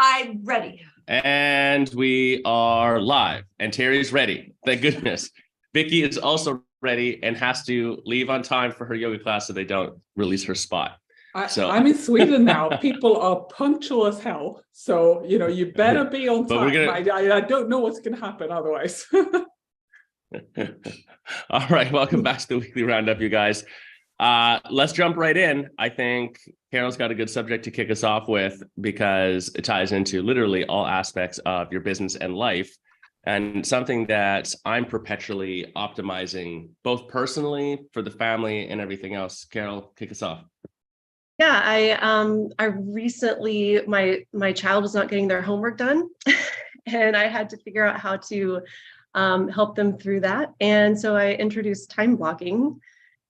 I'm ready. And we are live. And Terry's ready. Thank goodness. Vicky is also ready and has to leave on time for her yoga class so they don't release her spot. I'm in Sweden now. People are punctual as hell. So, you better be on time. I don't know what's going to happen otherwise. All right. Welcome back to the Weekly Roundup, you guys. Let's jump right in. I think Carol's got a good subject to kick us off with because it ties into literally all aspects of your business and life, and something that I'm perpetually optimizing both personally for the family and everything else. Carol, kick us off. Yeah, I recently, my child was not getting their homework done and I had to figure out how to help them through that. And so I introduced time blocking.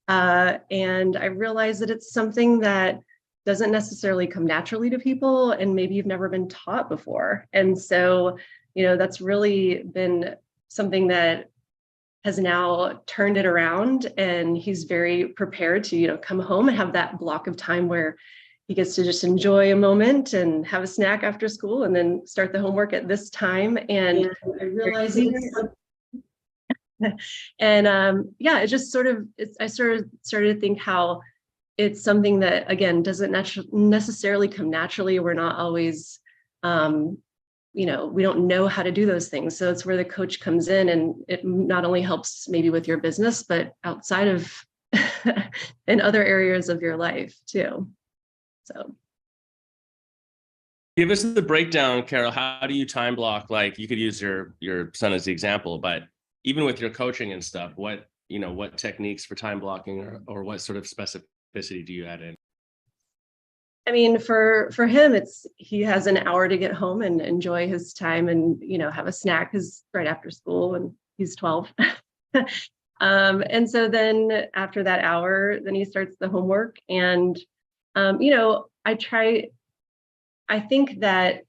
And I realized that it's something that doesn't necessarily come naturally to people, and maybe you've never been taught before. And so, that's really been something that has now turned it around, and he's very prepared to, come home and have that block of time where he gets to just enjoy a moment and have a snack after school and then start the homework at this time. And I realized and it just I started to think how it's something that, again, doesn't necessarily come naturally. We're not always, we don't know how to do those things. So it's where the coach comes in, and it not only helps maybe with your business, but outside of in other areas of your life too. So. Give us the breakdown, Carol. How do you time block? Like, you could use your son as the example, but even with your coaching and stuff, what techniques for time blocking or what sort of specificity do you add in? I mean, for him, he has an hour to get home and enjoy his time and, have a snack, because right after school, and he's 12. And so then after that hour, then he starts the homework. And, I think that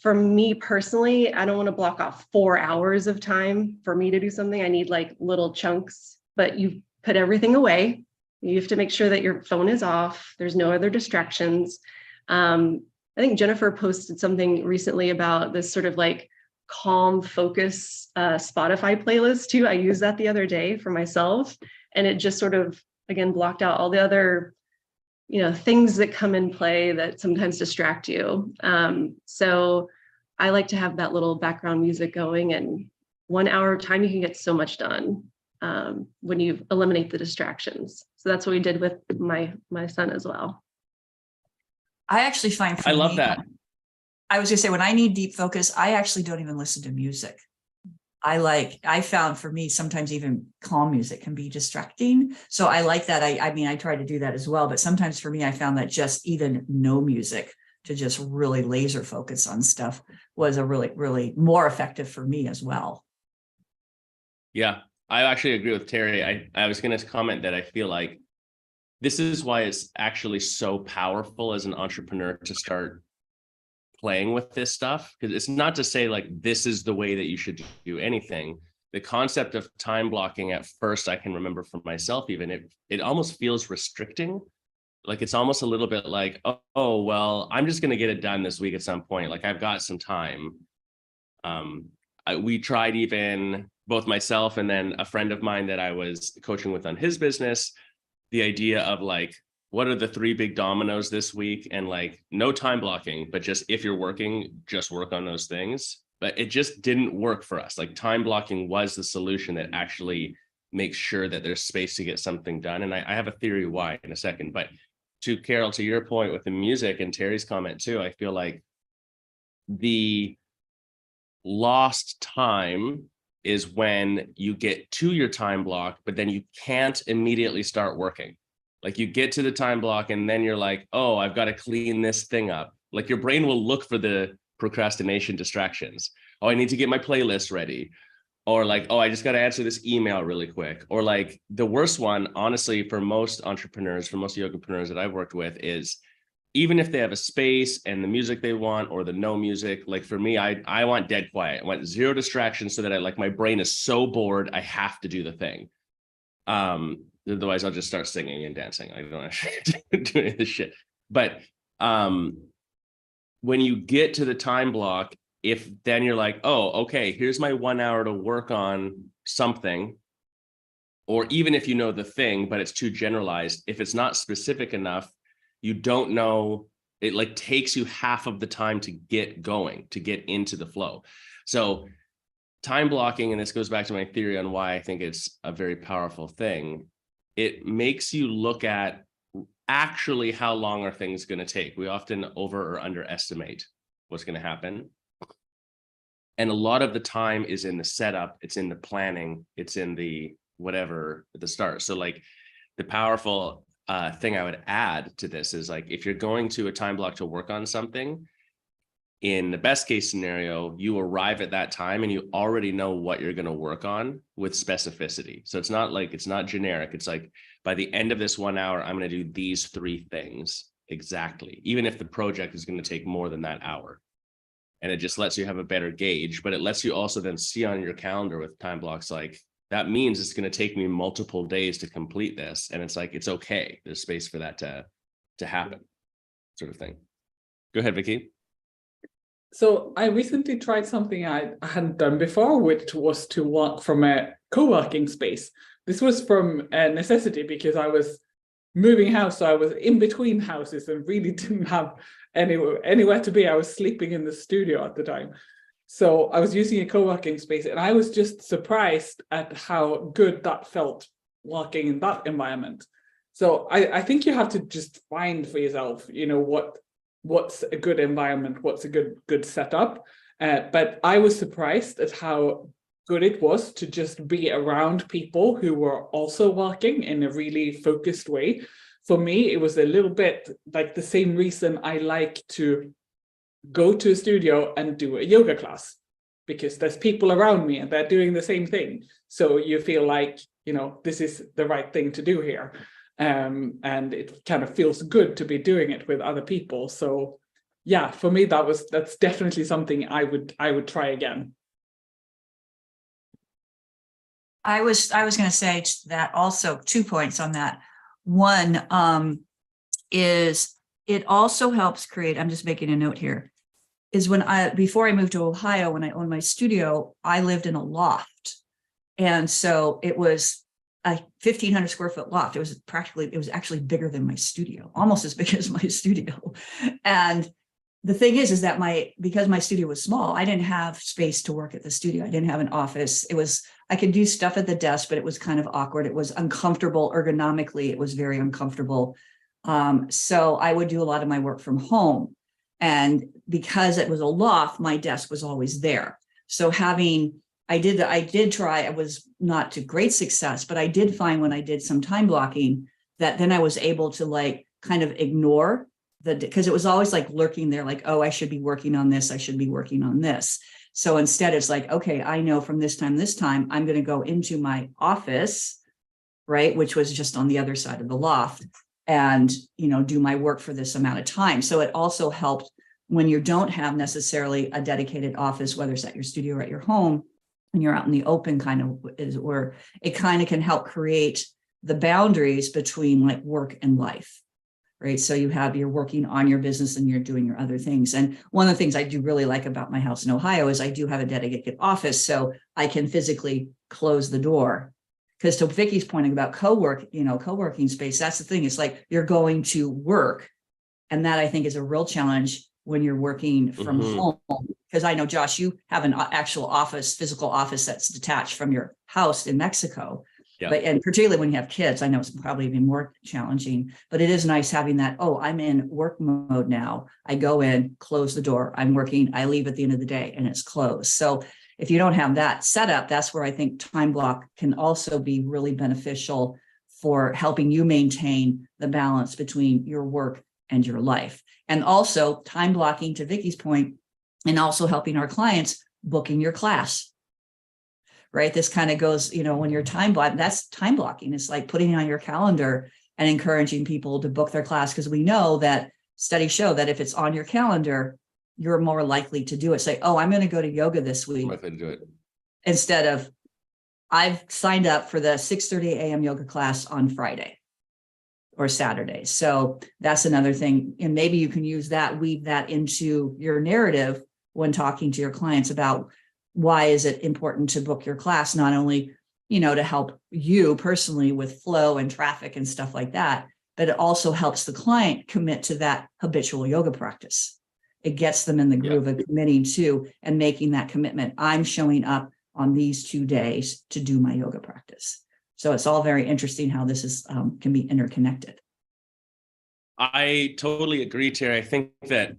for me personally, I don't want to block off 4 hours of time for me to do something. I need like little chunks, but you put everything away. You have to make sure that your phone is off. There's no other distractions. I think Jennifer posted something recently about this sort of like calm focus Spotify playlist too. I used that the other day for myself, and it just sort of, again, blocked out all the other things that come in play that sometimes distract you. So I like to have that little background music going, and 1 hour of time, you can get so much done when you eliminate the distractions. So that's what we did with my son as well. I actually find I love that. I was gonna say, when I need deep focus, I actually don't even listen to music. I found for me, sometimes even calm music can be distracting. So I like that. I try to do that as well. But sometimes for me, I found that just even no music to just really laser focus on stuff was a really, really more effective for me as well. Yeah, I actually agree with Terry. I was going to comment that I feel like this is why it's actually so powerful as an entrepreneur to start playing with this stuff, because it's not to say like this is the way that you should do anything. The concept of time blocking, at first, I can remember for myself, even it almost feels restricting. Like it's almost a little bit like, oh well, I'm just going to get it done this week at some point. Like I've got some time. We tried, even both myself and then a friend of mine that I was coaching with on his business, the idea of like, what are the 3 big dominoes this week? And like, no time blocking, but just if you're working, just work on those things. But it just didn't work for us. Like time blocking was the solution that actually makes sure that there's space to get something done. And I have a theory why in a second. But to Carol, to your point with the music and Terry's comment too, I feel like the lost time is when you get to your time block, but then you can't immediately start working. Like you get to the time block and then you're like, oh, I've got to clean this thing up. Like your brain will look for the procrastination distractions. Oh, I need to get my playlist ready. Or like, oh, I just got to answer this email really quick. Or like the worst one, honestly, for most entrepreneurs, for most yogapreneurs that I've worked with, is even if they have a space and the music they want or the no music, like for me, I want dead quiet. I want zero distractions so that my brain is so bored, I have to do the thing. Otherwise, I'll just start singing and dancing. I don't actually do any of this shit. But when you get to the time block, if then you're like, oh, okay, here's my 1 hour to work on something, or even if you know the thing, but it's too generalized, if it's not specific enough, you don't know, it like takes you half of the time to get going, to get into the flow. So time blocking, and this goes back to my theory on why I think it's a very powerful thing, it makes you look at actually how long are things going to take. We often over or underestimate what's going to happen. And a lot of the time is in the setup, it's in the planning, it's in the whatever at the start. So like the powerful thing I would add to this is like, if you're going to a time block to work on something, in the best case scenario, you arrive at that time and you already know what you're going to work on with specificity. So it's not like, it's not generic. It's like, by the end of this 1 hour, I'm going to do these 3 things exactly, even if the project is going to take more than that hour. And it just lets you have a better gauge, but it lets you also then see on your calendar with time blocks, like that means it's going to take me multiple days to complete this. And it's like, it's okay. There's space for that to happen, sort of thing. Go ahead, Vicky. So I recently tried something I hadn't done before, which was to work from a co-working space. This was from necessity because I was moving house, so I was in between houses and really didn't have anywhere to be. I was sleeping in the studio at the time. So I was using a co-working space, and I was just surprised at how good that felt working in that environment. So I think you have to just find for yourself, you know, what's a good environment, what's a good setup. But I was surprised at how good it was to just be around people who were also working in a really focused way. For me, it was a little bit like the same reason I like to go to a studio and do a yoga class, because there's people around me and they're doing the same thing. So you feel like, you know, this is the right thing to do here. And it kind of feels good to be doing it with other people. So yeah, for me, that's definitely something I would try again. I was going to say that also 2 points on that. One is it also helps create, I'm just making a note here, is before I moved to Ohio, when I owned my studio, I lived in a loft. And so it was a 1,500 square foot loft. It was actually bigger than my studio, almost as big as my studio. And the thing is that because my studio was small, I didn't have space to work at the studio. I didn't have an office. I could do stuff at the desk, but it was kind of awkward. It was uncomfortable ergonomically. It was very uncomfortable. So I would do a lot of my work from home. And because it was a loft, my desk was always there. So I did try, it was not to great success, but I did find when I did some time blocking that then I was able to like kind of ignore because it was always like lurking there, like, oh, I should be working on this. I should be working on this. So instead it's like, okay, I know from this time, I'm going to go into my office, right? Which was just on the other side of the loft and, you know, do my work for this amount of time. So it also helped when you don't have necessarily a dedicated office, whether it's at your studio or at your home, and you're out in the open kind of is where it kind of can help create the boundaries between like work and life. Right. So you're working on your business and you're doing your other things. And one of the things I do really like about my house in Ohio is I do have a dedicated office, so I can physically close the door. Because to Vicky's point about co-working space, that's the thing. It's like you're going to work. And that I think is a real challenge when you're working from home. Because I know, Josh, you have an actual physical office that's detached from your house in Mexico. Yeah. And particularly when you have kids, I know it's probably even more challenging, but it is nice having that, oh, I'm in work mode now. I go in, close the door, I'm working, I leave at the end of the day and it's closed. So if you don't have that set up, that's where I think time block can also be really beneficial for helping you maintain the balance between your work and your life. And also time blocking, to Vicky's point, and also helping our clients booking your class. Right. This kind of goes, when you're time blocking, that's time blocking. It's like putting it on your calendar and encouraging people to book their class, because we know that studies show that if it's on your calendar, you're more likely to do it. Say, oh, I'm going to go to yoga this week. I'm likely to do it. Instead of, I've signed up for the 6:30 a.m. yoga class on Friday. or Saturdays. So that's another thing. And maybe you can use that, weave that into your narrative when talking to your clients about why is it important to book your class, not only, to help you personally with flow and traffic and stuff like that, but it also helps the client commit to that habitual yoga practice. It gets them in the groove of committing to and making that commitment. I'm showing up on these 2 days to do my yoga practice. So it's all very interesting how this is can be interconnected. I totally agree, Terry. I think that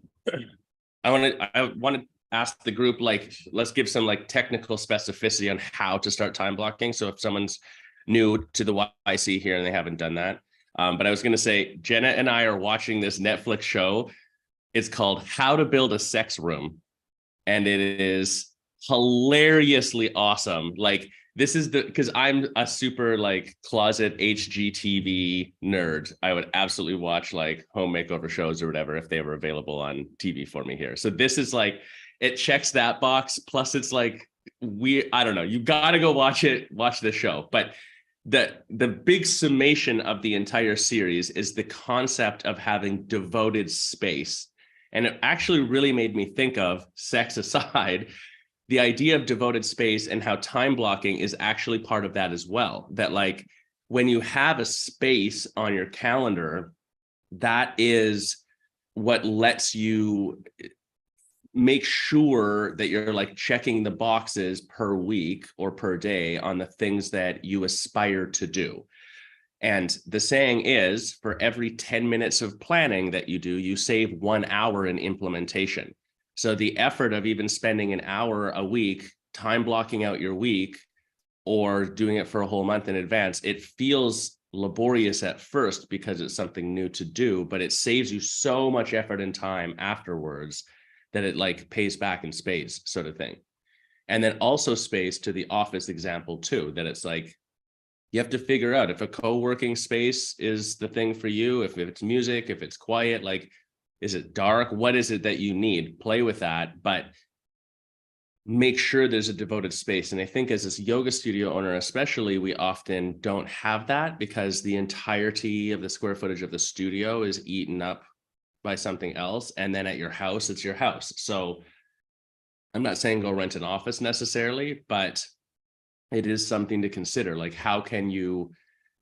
I want to ask the group, like, let's give some like technical specificity on how to start time blocking. So if someone's new to the YC here and they haven't done that, but I was going to say, Jenna and I are watching this Netflix show. It's called How to Build a Sex Room, and it is hilariously awesome. Like, this is because I'm a super like closet HGTV nerd. I would absolutely watch like home makeover shows or whatever if they were available on TV for me here. So this is like, it checks that box. Plus it's like, I don't know, you got to go watch the show. But the big summation of the entire series is the concept of having devoted space. And it actually really made me think of, sex aside, the idea of devoted space and how time blocking is actually part of that as well. That like when you have a space on your calendar, that is what lets you make sure that you're like checking the boxes per week or per day on the things that you aspire to do. And the saying is, for every 10 minutes of planning that you do, you save 1 hour in implementation. So the effort of even spending an hour a week, time blocking out your week, or doing it for a whole month in advance, it feels laborious at first because it's something new to do, but it saves you so much effort and time afterwards that it like pays back in space, sort of thing. And then also space to the office example too, that it's like, you have to figure out if a co-working space is the thing for you, if it's music, if it's quiet, like, is it dark? What is it that you need? Play with that, but make sure there's a devoted space. And I think as a yoga studio owner, especially, we often don't have that because the entirety of the square footage of the studio is eaten up by something else. And then at your house, it's your house. So I'm not saying go rent an office necessarily, but it is something to consider. Like, how can you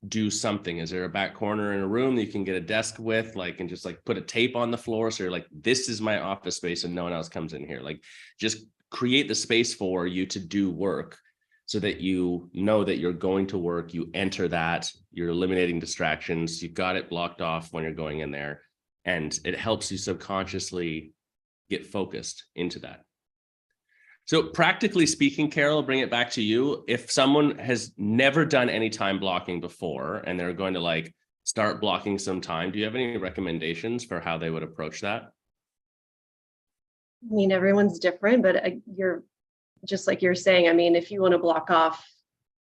do something? Is there a back corner in a room that you can get a desk with, like, and just like put a tape on the floor so you're like, this is my office space and no one else comes in here? Like, just create the space for you to do work so that you know that you're going to work, you enter that, you're eliminating distractions, you've got it blocked off when you're going in there, and it helps you subconsciously get focused into that. So practically speaking, Carol, bring it back to you. If someone has never done any time blocking before and they're going to like start blocking some time, do you have any recommendations for how they would approach that? I mean, everyone's different, but you're just like you're saying. I mean, if you want to block off,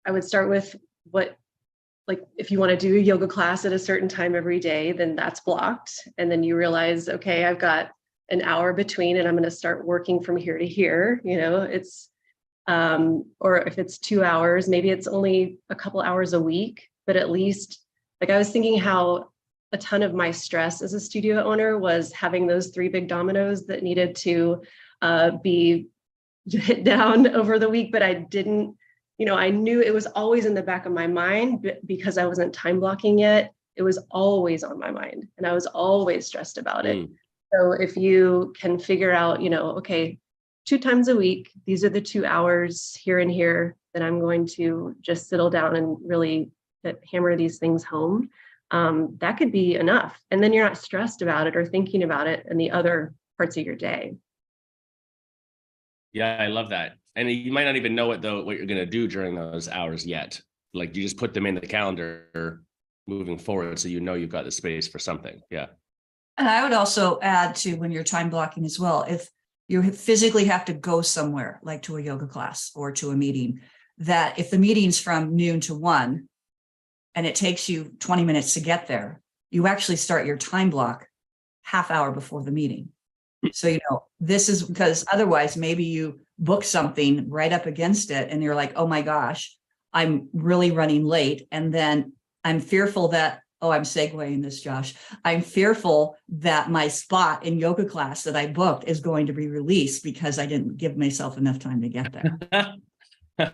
I would start with like if you want to do a yoga class at a certain time every day, then that's blocked. And then you realize, okay, I've got an hour between and I'm going to start working from here to here. It's or if it's 2 hours, maybe it's only a couple hours a week, but at least, like, I was thinking how a ton of my stress as a studio owner was having those 3 big dominoes that needed to be hit down over the week, but I didn't, I knew it was always in the back of my mind, but because I wasn't time blocking yet, it was always on my mind and I was always stressed about it. So if you can figure out, okay, 2 times a week, these are the 2 hours here and here that I'm going to just settle down and really hammer these things home, that could be enough. And then you're not stressed about it or thinking about it in the other parts of your day. Yeah, I love that. And you might not even know what you're going to do during those hours yet. Like, you just put them in the calendar moving forward so you've got the space for something. Yeah. And I would also add to, when you're time blocking as well, if you physically have to go somewhere, like to a yoga class or to a meeting, that if the meeting's from noon to 1 and it takes you 20 minutes to get there, you actually start your time block half hour before the meeting. So, this is because otherwise maybe you book something right up against it and you're like, oh my gosh, I'm really running late. And then I'm fearful that oh, I'm segueing this, Josh. I'm fearful that my spot in yoga class that I booked is going to be released because I didn't give myself enough time to get there.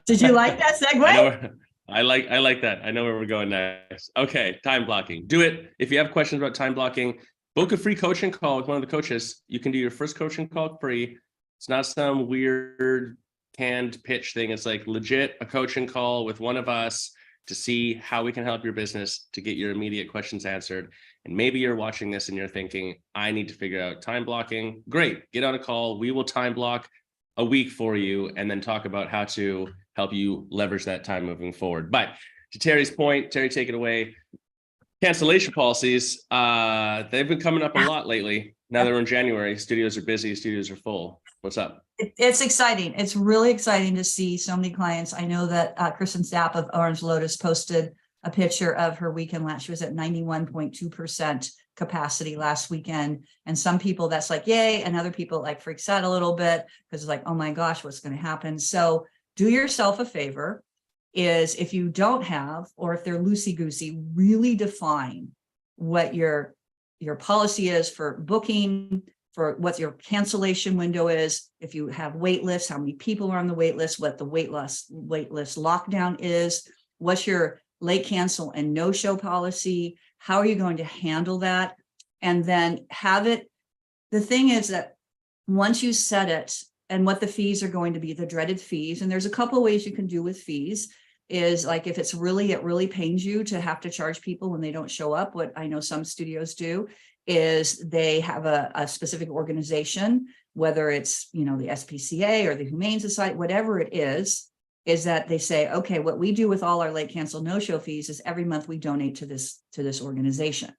Did you like that segue? I like that. I know where we're going next. Okay, time blocking. Do it. If you have questions about time blocking, book a free coaching call with one of the coaches. You can do your first coaching call free. It's not some weird canned pitch thing. It's like legit a coaching call with one of us to see how we can help your business to get your immediate questions answered. And maybe you're watching this and you're thinking, I need to figure out time blocking. Great, get on a call. We will time block a week for you and then talk about how to help you leverage that time moving forward. But to Terry's point, Terry, take it away. Cancellation policies, they've been coming up a lot lately. Now that we're in January, studios are busy, studios are full. What's up? It's exciting. It's really exciting to see so many clients. I know that Kristen Stapp of Orange Lotus posted a picture of her weekend last. She was at 91.2% capacity last weekend. And some people that's like, yay. And other people like freaks out a little bit because it's like, oh my gosh, what's going to happen? So do yourself a favor is if you don't have, or if they're loosey-goosey, really define what your policy is for booking, for what your cancellation window is, if you have wait lists, how many people are on the wait list, what the wait list lockdown is, what's your late cancel and no-show policy, how are you going to handle that? And then have it, the thing is that once you set it and what the fees are going to be, the dreaded fees, and there's a couple of ways you can do with fees, is like if it's really, it really pains you to have to charge people when they don't show up, what I know some studios do is they have a specific organization, whether it's, you know, the SPCA or the Humane Society, whatever it is that they say, okay, what we do with all our late cancel no-show fees is every month we donate to this organization.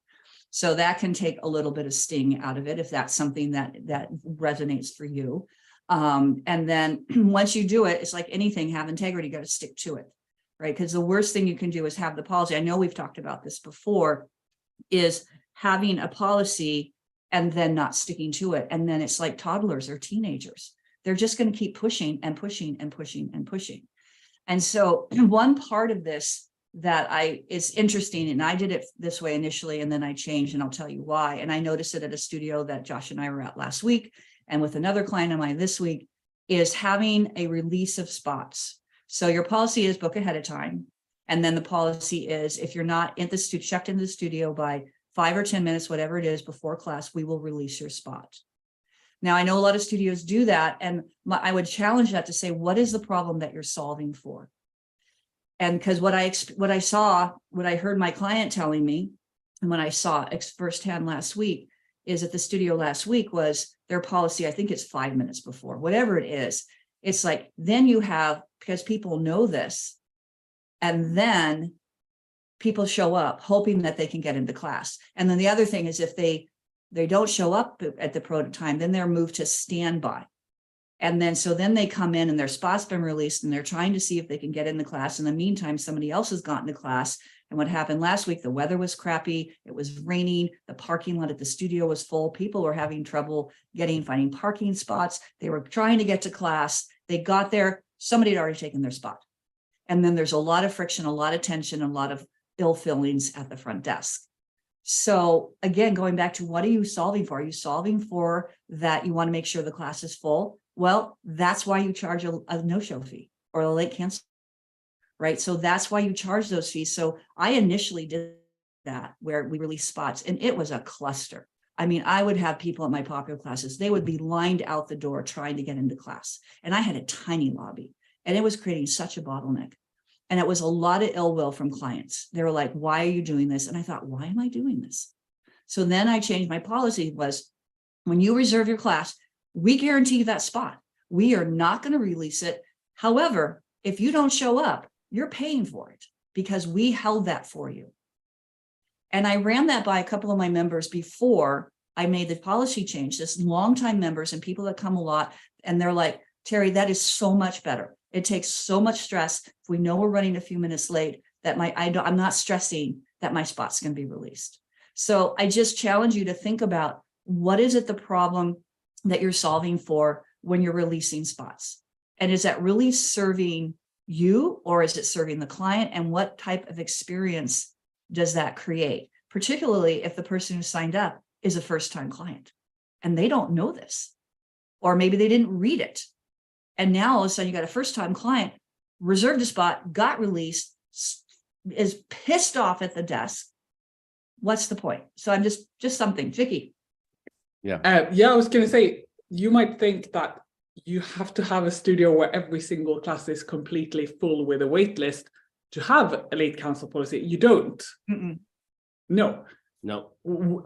So that can take a little bit of sting out of it if that's something that resonates for you. And then once you do it, it's like anything, have integrity, you got to stick to it, right? Because the worst thing you can do is have the policy. I know we've talked about this before, is having a policy and then not sticking to it. And then it's like toddlers or teenagers. They're just going to keep pushing and pushing and pushing and pushing. And so one part of this that is interesting, and I did it this way initially, and then I changed, and I'll tell you why. And I noticed it at a studio that Josh and I were at last week, and with another client of mine this week, is having a release of spots. So your policy is book ahead of time. And then the policy is if you're not in the studio, checked into the studio by 5 or 10 minutes, whatever it is before class, we will release your spot. Now, I know a lot of studios do that. And I would challenge that to say, what is the problem that you're solving for? And because what I heard my client telling me, and when I saw firsthand last week, is at the studio last week was their policy, I think it's 5 minutes before, whatever it is. It's like, then you have, because people know this, and then people show up hoping that they can get into class. And then the other thing is if they don't show up at the prototype time, then they're moved to standby. And then, so then they come in and their spot's been released and they're trying to see if they can get in the class. In the meantime, somebody else has gotten to class. And what happened last week, the weather was crappy. It was raining. The parking lot at the studio was full. People were having trouble finding parking spots. They were trying to get to class. They got there. Somebody had already taken their spot. And then there's a lot of friction, a lot of tension, a lot of ill feelings at the front desk. So again, going back to what are you solving for? Are you solving for that you want to make sure the class is full? Well, that's why you charge a no-show fee or a late cancel, right? So that's why you charge those fees. So I initially did that where we released spots and it was a cluster. I mean, I would have people at my popular classes, they would be lined out the door trying to get into class. And I had a tiny lobby and it was creating such a bottleneck. And it was a lot of ill will from clients. They were like, why are you doing this? And I thought, why am I doing this? So then I changed my policy was when you reserve your class, we guarantee that spot. We are not going to release it. However, if you don't show up, you're paying for it because we held that for you. And I ran that by a couple of my members before I made the policy change, this longtime members and people that come a lot. And they're like, Terry, that is so much better. It takes so much stress. If we know we're running a few minutes late, that I'm not stressing that my spot's going to be released. So I just challenge you to think about what is it the problem that you're solving for when you're releasing spots? And is that really serving you or is it serving the client? And what type of experience does that create? particularly if the person who signed up is a first-time client and they don't know this, or maybe they didn't read it. And now all of a sudden you got a first-time client, reserved a spot, got released, is pissed off at the desk. What's the point? So I'm just something, Vicky. Yeah, I was going to say, you might think that you have to have a studio where every single class is completely full with a wait list to have a late cancel policy. You don't. Mm-mm. No.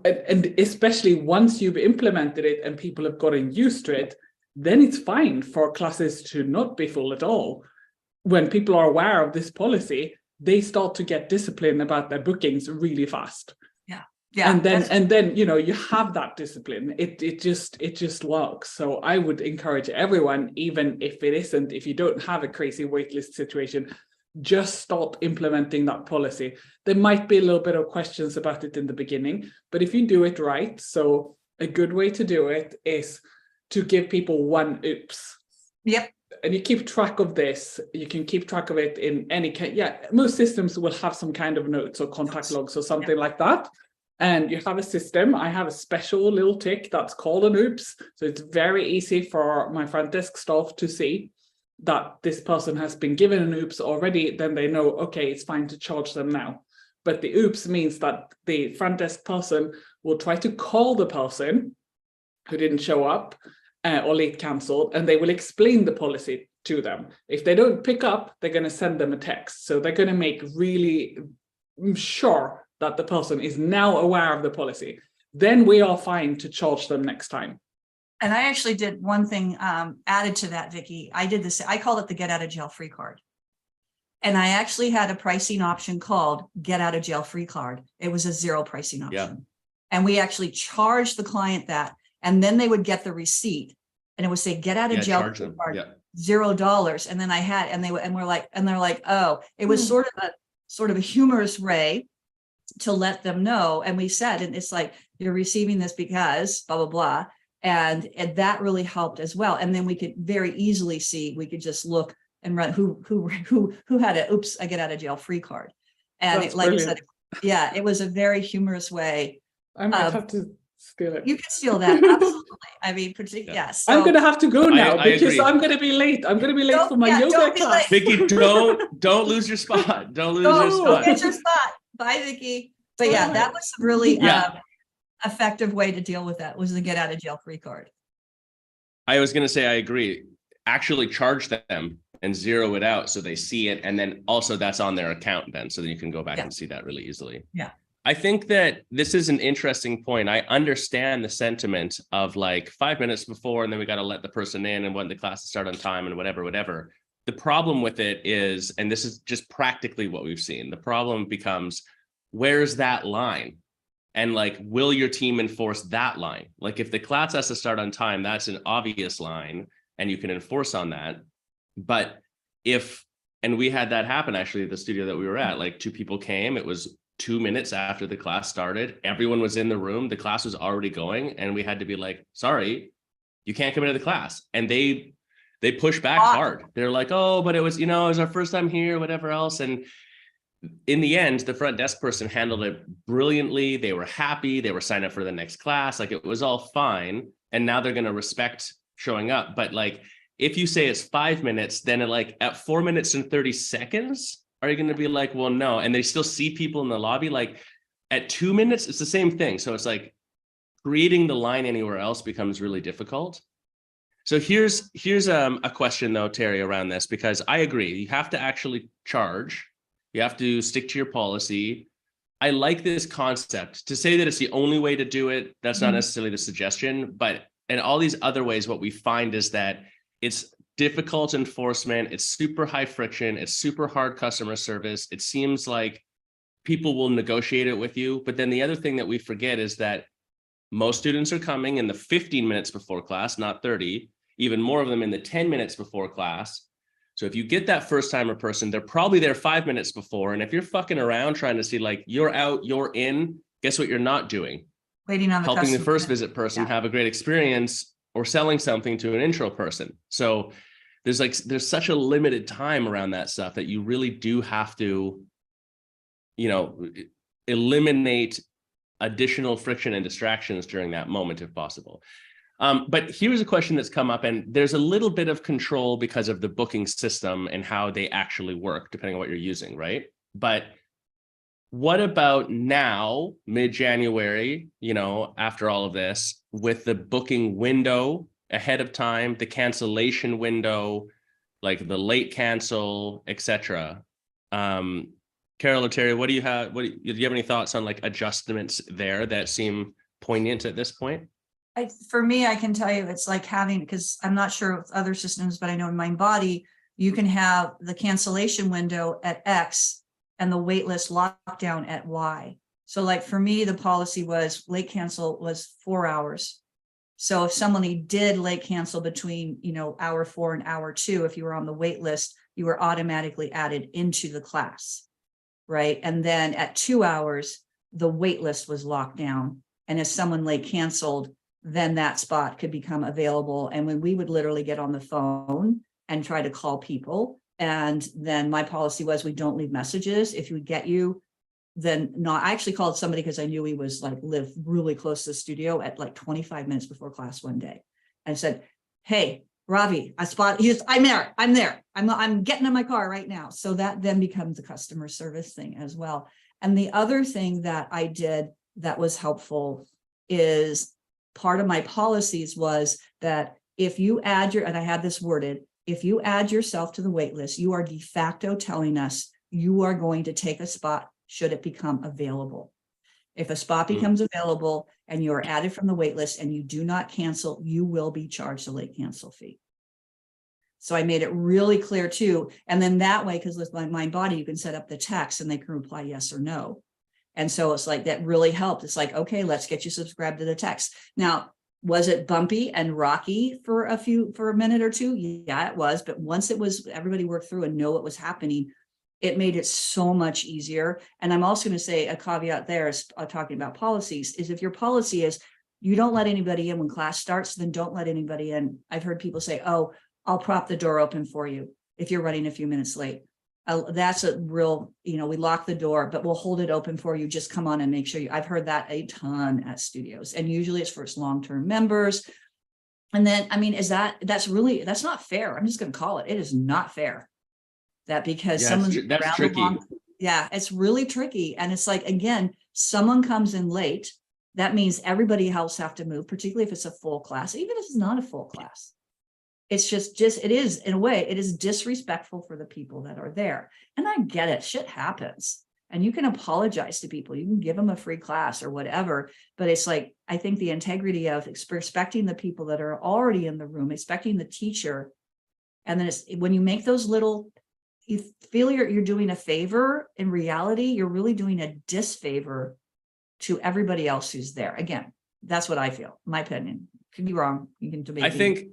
And especially once you've implemented it and people have gotten used to it, then it's fine for classes to not be full at all. When people are aware of this policy, they start to get disciplined about their bookings really fast. Yeah. And then you know, you have that discipline. It just works. So I would encourage everyone, even if you don't have a crazy waitlist situation, just start implementing that policy. There might be a little bit of questions about it in the beginning, but if you do it right, so a good way to do it is to give people one oops. Yep. And you keep track of this. You can keep track of it in any case. Yeah, most systems will have some kind of notes or contact logs or something like that. And you have a system. I have a special little tick that's called an oops. So it's very easy for my front desk staff to see that this person has been given an oops already. Then they know, okay, it's fine to charge them now. But the oops means that the front desk person will try to call the person who didn't show up or late cancelled, and they will explain the policy to them. If they don't pick up, they're going to send them a text. So they're going to make really sure that the person is now aware of the policy. Then we are fine to charge them next time. And I actually did one thing added to that, Vicky. I did this. I called it the get out of jail free card. And I actually had a pricing option called get out of jail free card. It was a zero pricing option. Yeah. And we actually charged the client that, and then they would get the receipt and it would say get out of jail free card, $0. And then I had, and they're like, oh, it was sort of a humorous way to let them know. And we said, and it's like, you're receiving this because blah, blah, blah. And that really helped as well. And then we could very easily see, we could just look and run who had a, oops, I get out of jail free card. And That's like brilliant. I said, yeah, it was a very humorous way. I might have to steal it. You can steal that. Absolutely. I mean, yes. I'm going to have to go now because agree. I'm going to be late. I'm going to be late for my yoga don't be class. late. Vicky, don't lose your spot. Don't lose your spot. Get your spot. Bye, Vicky. But yeah, that was a really effective way to deal with that, was the get out of jail free card. I was going to say, I agree. Actually charge them and zero it out so they see it. And then also that's on their account then. So then you can go back and see that really easily. Yeah. I think that this is an interesting point. I understand the sentiment of like 5 minutes before, and then we got to let the person in and want the class to start on time and whatever. The problem with it is, and this is just practically what we've seen, the problem becomes, where's that line? And like, will your team enforce that line? Like if the class has to start on time, that's an obvious line and you can enforce on that. But and we had that happen actually at the studio that we were at, like 2 people came, it was 2 minutes after the class started, everyone was in the room, the class was already going, and we had to be like, sorry, you can't come into the class. And they push back hard. They're like, oh, but it was our first time here, whatever else. And in the end, the front desk person handled it brilliantly. They were happy. They were signed up for the next class. Like it was all fine. And now they're going to respect showing up. But like, if you say it's 5 minutes, then at 4 minutes and 30 seconds, are you going to be like, well, no. And they still see people in the lobby. Like at 2 minutes, it's the same thing. So it's like creating the line anywhere else becomes really difficult. So here's a question though, Terry, around this, because I agree. You have to actually charge. You have to stick to your policy. I like this concept. To say that it's the only way to do it, that's not necessarily the suggestion, but in all these other ways, what we find is that it's difficult enforcement, it's super high friction, it's super hard customer service. It seems like people will negotiate it with you. But then the other thing that we forget is that most students are coming in the 15 minutes before class, not 30, even more of them in the 10 minutes before class. So if you get that first timer person, they're probably there 5 minutes before. And if you're fucking around trying to see like you're out, you're in, guess what you're not doing? Waiting on the helping the customer. first visit person have a great experience or selling something to an intro person. So there's such a limited time around that stuff that you really do have to, eliminate additional friction and distractions during that moment if possible. But here's a question that's come up, and there's a little bit of control because of the booking system and how they actually work, depending on what you're using, right? But what about now, mid-January, after all of this, with the booking window ahead of time, the cancellation window, like the late cancel, etc. Carol or Terry, do you have any thoughts on like adjustments there that seem poignant at this point? For me, I can tell you it's like having, because I'm not sure with other systems, but I know in MindBody, you can have the cancellation window at X and the waitlist lockdown at Y. So like for me, the policy was late cancel was 4 hours. So if someone did late cancel between, hour 4 and hour 2, if you were on the wait list, you were automatically added into the class, right? And then at 2 hours, the wait list was locked down. And if someone late canceled, then that spot could become available. And when we would literally get on the phone and try to call people, and then my policy was we don't leave messages. If we get you, then not. I actually called somebody because I knew he was lived really close to the studio at 25 minutes before class one day, and said, "Hey, Ravi, I'm there. I'm getting in my car right now." So that then becomes the customer service thing as well. And the other thing that I did that was helpful is part of my policies was that if you add and I had this worded, if you add yourself to the wait list, you are de facto telling us you are going to take a spot should it become available. If a spot becomes available and you are added from the wait list and you do not cancel, you will be charged a late cancel fee. So I made it really clear too. And then that way, because with MindBody, you can set up the text and they can reply yes or no. And so it's like, that really helped. It's like, okay, let's get you subscribed to the text. Now, was it bumpy and rocky for a minute or two? Yeah, it was. But once everybody worked through and know what was happening, it made it so much easier. And I'm also going to say a caveat there is talking about policies is if your policy is you don't let anybody in when class starts, then don't let anybody in. I've heard people say, "Oh, I'll prop the door open for you if you're running a few minutes late." That's a real, we lock the door, but we'll hold it open for you. Just come on and make sure I've heard that a ton at studios, and usually it's for its long-term members. And then, that's not fair. I'm just going to call it. It is not fair that because that's tricky. It's really tricky. And it's like, again, someone comes in late. That means everybody else have to move, particularly if it's a full class, even if it's not a full class. It's just it is, in a way, it is disrespectful for the people that are there. And I get it. Shit happens. And you can apologize to people. You can give them a free class or whatever. But it's like, I think the integrity of respecting the people that are already in the room, expecting the teacher. And then when you make those you feel you're doing a favor, in reality, you're really doing a disfavor to everybody else who's there. Again, that's what I feel. My opinion. Could be wrong. You can debate. I think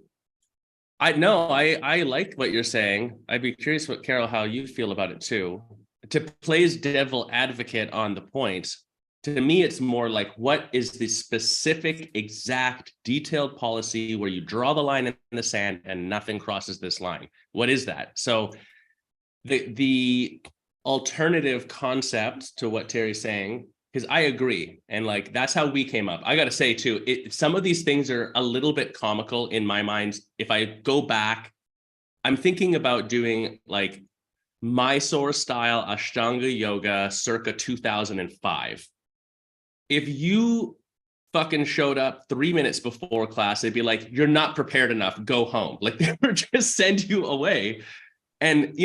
I like what you're saying. I'd be curious how you feel about it too. To play devil advocate on the point, to me, it's more like, what is the specific, exact, detailed policy where you draw the line in the sand and nothing crosses this line? What is that? So the alternative concept to what Terry's saying, because I agree. And that's how we came up. I got to say too, some of these things are a little bit comical in my mind. If I go back, I'm thinking about doing Mysore style Ashtanga yoga circa 2005. If you fucking showed up 3 minutes before class, they'd be like, "You're not prepared enough, go home." They would just send you away. And,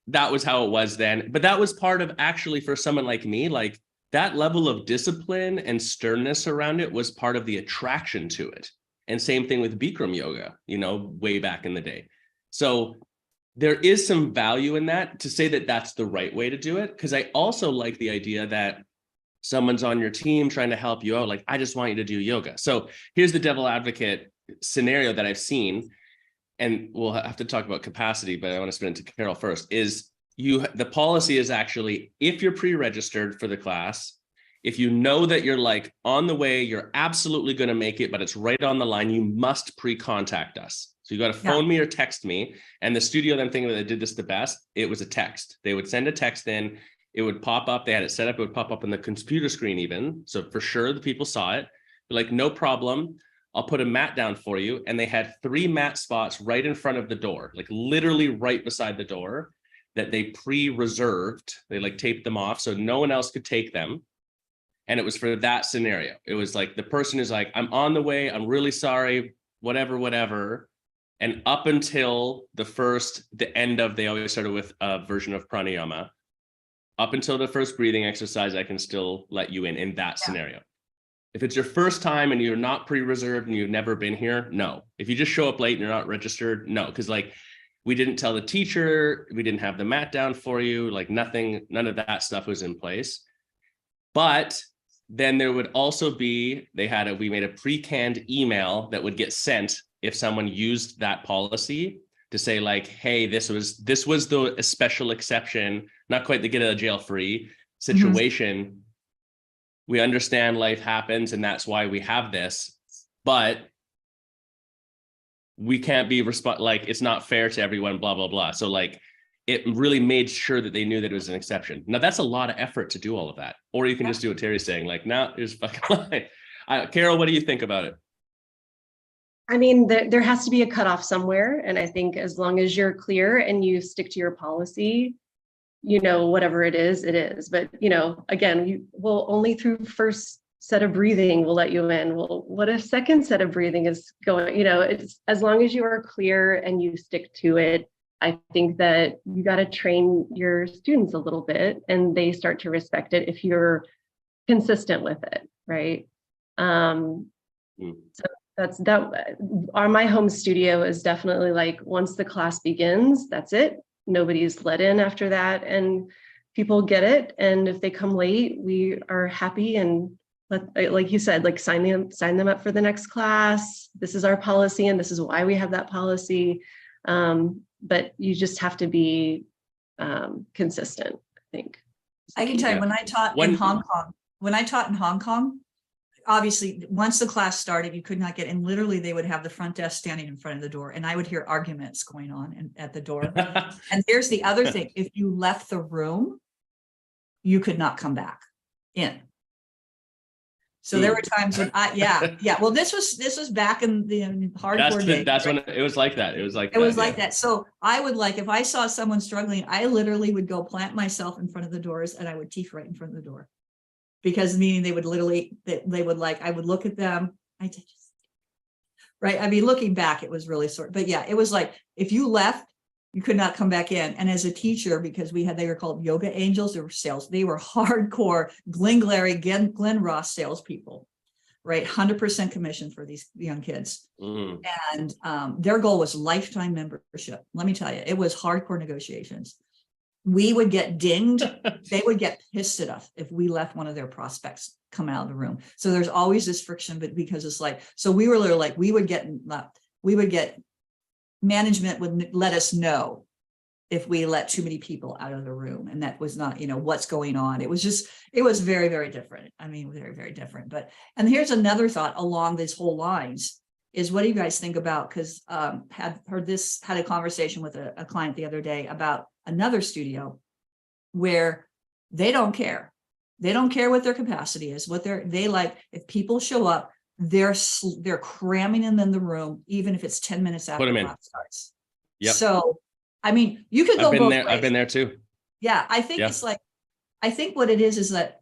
that was how it was then. But that was part of, actually, for someone like me, that level of discipline and sternness around it was part of the attraction to it. And same thing with Bikram yoga, way back in the day. So there is some value in that, to say that that's the right way to do it. Because I also like the idea that someone's on your team trying to help you out. I just want you to do yoga. So here's the devil advocate scenario that I've seen. And we'll have to talk about capacity, but I want to spin it to Carol first, is the policy is actually, if you're pre-registered for the class, if you know that you're on the way, you're absolutely going to make it, but it's right on the line, you must pre-contact us. So you got to phone me or text me. And the studio, then thinking that they did this the best, it was a text. They would send a text in. it would pop up. They had it set up. It would pop up on the computer screen even. So for sure the people saw it. They're like, no problem. I'll put a mat down for you. And they had 3 mat spots right in front of the door, like literally right beside the door that they pre-reserved. They like taped them off so no one else could take them. And it was for that scenario. It was like the person is like, I'm on the way. I'm really sorry, whatever. And up until the end of, they always started with a version of pranayama. Up until the first breathing exercise, I can still let you in that scenario. If it's your first time and you're not pre-reserved and you've never been here, no. If you just show up late and you're not registered, no. Because like we didn't tell the teacher, we didn't have the mat down for you, like nothing, none of that stuff was in place. But then there would also be, we made a pre-canned email that would get sent if someone used that policy to say like, hey, this was a special exception, not quite the get out of jail free situation. Mm-hmm. We understand life happens and that's why we have this, but we can't be like, it's not fair to everyone, blah, blah, blah. So like, it really made sure that they knew that it was an exception. Now that's a lot of effort to do all of that. Or you can just do what Terry's saying, like, no, here's fucking line. Carol, what do you think about it? I mean, there has to be a cutoff somewhere. And I think as long as you're clear and you stick to your policy, you know, whatever it is. But, you know, again, you will only through first set of breathing will let you in. Well, what if second set of breathing is going, you know, it's as long as you are clear and you stick to it. I think that you got to train your students a little bit and they start to respect it if you're consistent with it, right? So that's that. My home studio is definitely like, once the class begins, that's it. Nobody's let in after that, and people get it. And if they come late, we are happy and like you said, like sign them up for the next class. This is our policy, and this is why we have that policy. But you just have to be consistent, I think. I can tell you, when I taught in Hong Kong, obviously, once the class started, you could not get in. Literally, they would have the front desk standing in front of the door, and I would hear arguments going on at the door. And here's the other thing. If you left the room, you could not come back in. So there were times when well, this was back in the hardcore days. That's when it was like that. It was like that. So I would if I saw someone struggling, I literally would go plant myself in front of the doors and I would teach right in front of the door. Because meaning they would literally, I would look at them. Right. I mean, looking back, it was really but yeah, it was like, if you left, you could not come back in. And as a teacher, because they were called yoga angels, they were hardcore Glenn Ross salespeople, right? 100% commission for these young kids. Mm. And their goal was lifetime membership. Let me tell you, it was hardcore negotiations. We would get dinged. They would get pissed at us if we left one of their prospects come out of the room. So there's always this friction, but because it's like, so we were literally like, we would get management would let us know if we let too many people out of the room, and that was not, what's going on. It was very, very different. I mean, very, very different. And here's another thought along these whole lines is, what do you guys think about? Because had a conversation with a client the other day about another studio where they don't care. They don't care what their capacity is. They like, if people show up, they're cramming them in the room, even if it's 10 minutes after class starts. Yep. So, I mean, you could go both ways. I've been there too. Yeah, I think it's like, I think what it is that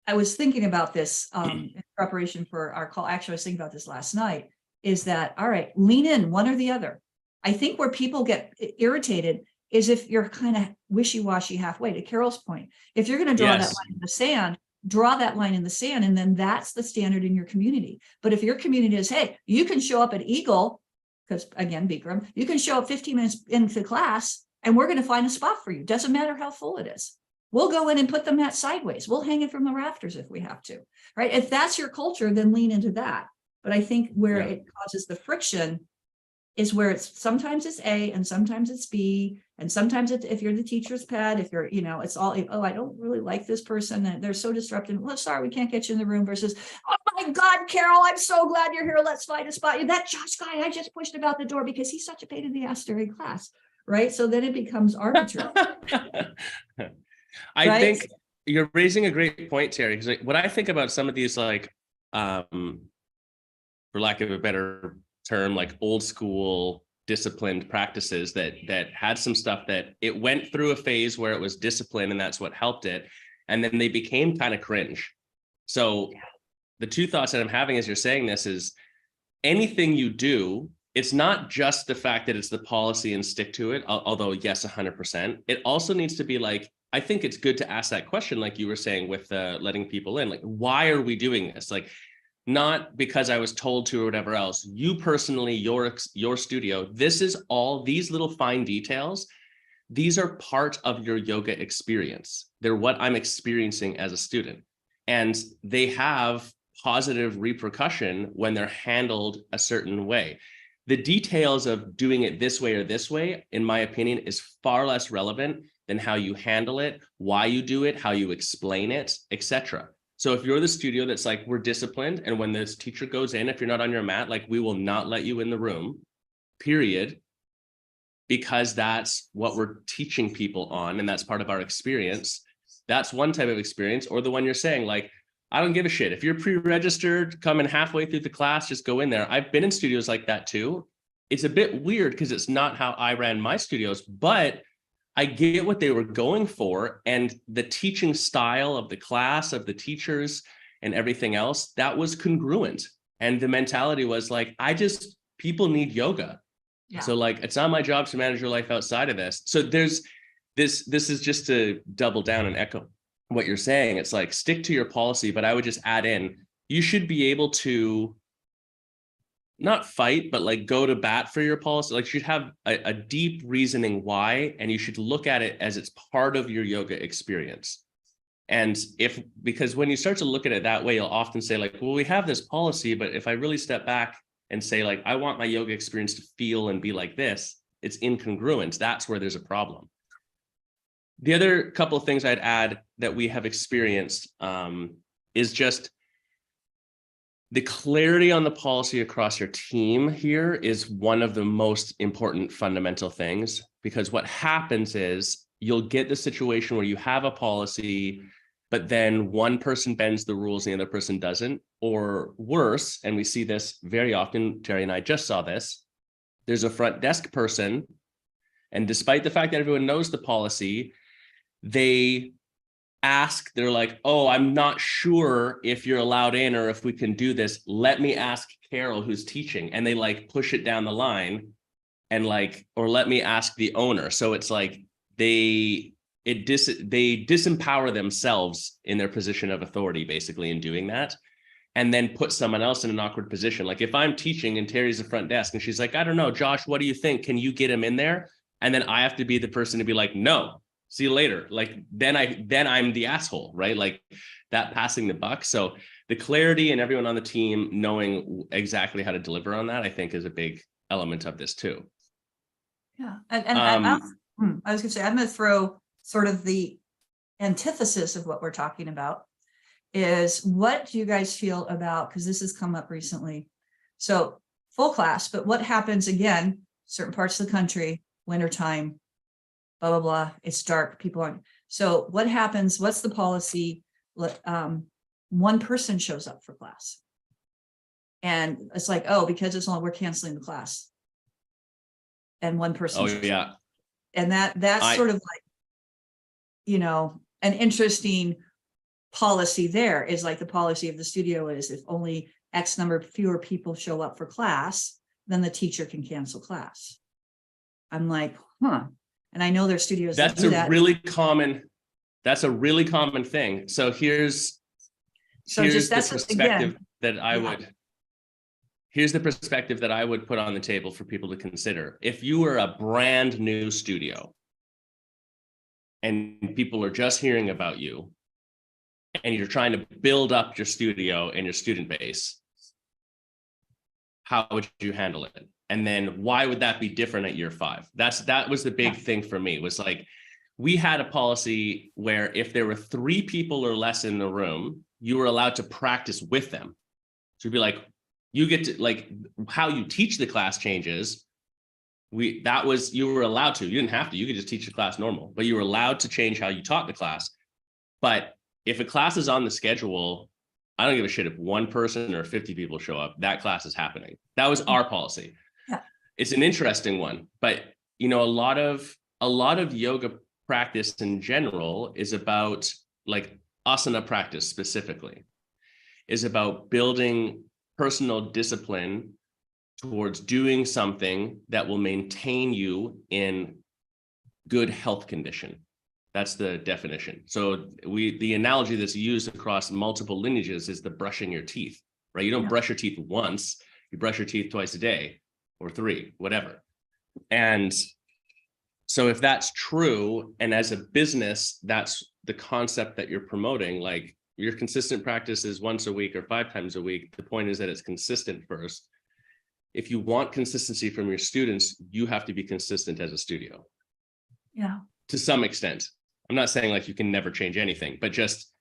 I was thinking about this in preparation for our call. Actually, I was thinking about this last night, is that, all right, lean in one or the other. I think where people get irritated is if you're kind of wishy-washy halfway, to Carol's point. If you're going to draw that line in the sand, draw that line in the sand, and then that's the standard in your community. But if your community is, hey, you can show up at Eagle, because again, Bikram, you can show up 15 minutes into class and we're going to find a spot for you. Doesn't matter how full it is. We'll go in and put the mat sideways. We'll hang it from the rafters if we have to, right? If that's your culture, then lean into that. But I think where it causes the friction is where sometimes it's A and sometimes it's B. And sometimes if you're the teacher's pet, if you're, it's all, oh, I don't really like this person and they're so disruptive. Well, sorry, we can't get you in the room versus, oh my God, Carol, I'm so glad you're here. Let's find a spot. That Josh guy, I just pushed him out the door because he's such a pain in the ass during class. Right. So then it becomes arbitrary. I think you're raising a great point, Terry, because like, what I think about some of these, like, for lack of a better term, like old school disciplined practices that had some stuff that it went through a phase where it was discipline and that's what helped it. And then they became kind of cringe. So the two thoughts that I'm having as you're saying this is anything you do, it's not just the fact that it's the policy and stick to it, although yes, 100%. It also needs to be like, I think it's good to ask that question, like you were saying with letting people in, like, why are we doing this? Like, not because I was told to or whatever else. You personally, your studio, this is all these little fine details. These are part of your yoga experience. They're what I'm experiencing as a student. And they have positive repercussion when they're handled a certain way. The details of doing it this way or this way, in my opinion, is far less relevant than how you handle it, why you do it, how you explain it, etc. So if you're the studio that's like, we're disciplined, and when this teacher goes in, if you're not on your mat, like, we will not let you in the room, period, because that's what we're teaching people on, and that's part of our experience. That's one type of experience. Or the one you're saying, like, I don't give a shit. If you're pre-registered, coming halfway through the class, just go in there. I've been in studios like that too. It's a bit weird because it's not how I ran my studios, but I get what they were going for, and the teaching style of the class, of the teachers and everything else, that was congruent. And the mentality was like, people need yoga. Yeah. So like, it's not my job to manage your life outside of this. So there's this is just to double down and echo what you're saying. It's like, stick to your policy, but I would just add in, you should be able to not fight, but like go to bat for your policy. Like, you should have a deep reasoning why, and you should look at it as it's part of your yoga experience. And because when you start to look at it that way, you'll often say like, well, we have this policy, but if I really step back and say like, I want my yoga experience to feel and be like this, it's incongruent. That's where there's a problem. The other couple of things I'd add that we have experienced is just the clarity on the policy across your team here is one of the most important fundamental things, because what happens is you'll get the situation where you have a policy, but then one person bends the rules and the other person doesn't, or worse, and we see this very often, Terry and I just saw this, there's a front desk person, and despite the fact that everyone knows the policy, they're like, oh, I'm not sure if you're allowed in or if we can do this. Let me ask Carol who's teaching. And they like push it down the line and like, or let me ask the owner. So it's like they disempower themselves in their position of authority, basically, in doing that, and then put someone else in an awkward position. Like if I'm teaching and Terry's the front desk and she's like, I don't know, Josh, what do you think? Can you get him in there? And then I have to be the person to be like, no, see you later. Like then I'm the asshole, right? Like that passing the buck. So the clarity and everyone on the team knowing exactly how to deliver on that, I think, is a big element of this too. Yeah. And I was gonna say, I'm gonna throw sort of the antithesis of what we're talking about is, what do you guys feel about, because this has come up recently. So full class, but what happens again, certain parts of the country, wintertime, blah, blah, blah, it's dark, people aren't. So what happens, what's the policy? One person shows up for class. And it's like, oh, because it's only, we're canceling the class. And one person. Oh, yeah. And that's sort of like, an interesting policy there is like the policy of the studio is if only X number of fewer people show up for class, then the teacher can cancel class. I'm like, huh. And I know there's studios that do that. That's a really common thing. So here's the perspective that I would put on the table for people to consider. If you were a brand new studio and people are just hearing about you and you're trying to build up your studio and your student base, how would you handle it? And then why would that be different at year 5? That was the big thing for me, was like, we had a policy where if there were 3 people or less in the room, you were allowed to practice with them. So it'd be like, you get to, like, how you teach the class changes. You were allowed to, you didn't have to, you could just teach the class normal, but you were allowed to change how you taught the class. But if a class is on the schedule, I don't give a shit if one person or 50 people show up, that class is happening. That was our policy. Yeah. It's an interesting one, but you know, a lot of yoga practice in general is about, like asana practice specifically, is about building personal discipline towards doing something that will maintain you in good health condition. That's the definition. So the analogy that's used across multiple lineages is the brushing your teeth, right? You don't brush your teeth once, you brush your teeth twice a day or 3, whatever. And so if that's true, and as a business, that's the concept that you're promoting, like your consistent practice is once a week or 5 times a week. The point is that it's consistent first. If you want consistency from your students, you have to be consistent as a studio. Yeah. To some extent. I'm not saying like you can never change anything, but just